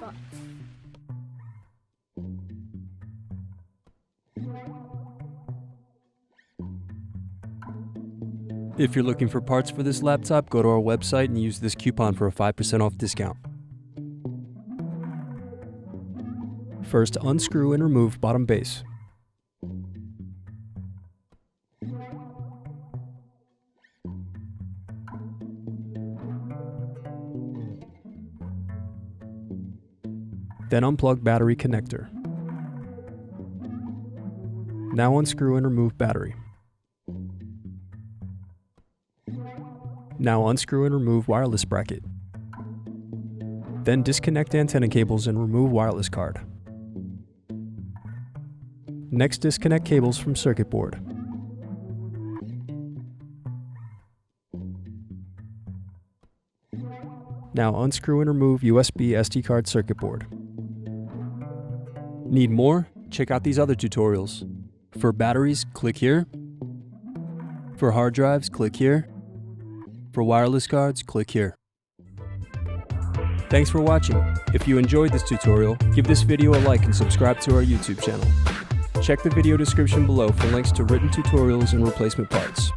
spots. If you're looking for parts for this laptop, go to our website and use this coupon for a 5% off discount. First, unscrew and remove bottom base. Then unplug battery connector. Now unscrew and remove battery. Now unscrew and remove wireless bracket. Then disconnect antenna cables and remove wireless card. Next, disconnect cables from circuit board. Now unscrew and remove USB SD card circuit board. Need more? Check out these other tutorials. For batteries, click here. For hard drives, click here. For wireless cards, click here. Thanks for watching. If you enjoyed this tutorial, give this video a like and subscribe to our YouTube channel. Check the video description below for links to written tutorials and replacement parts.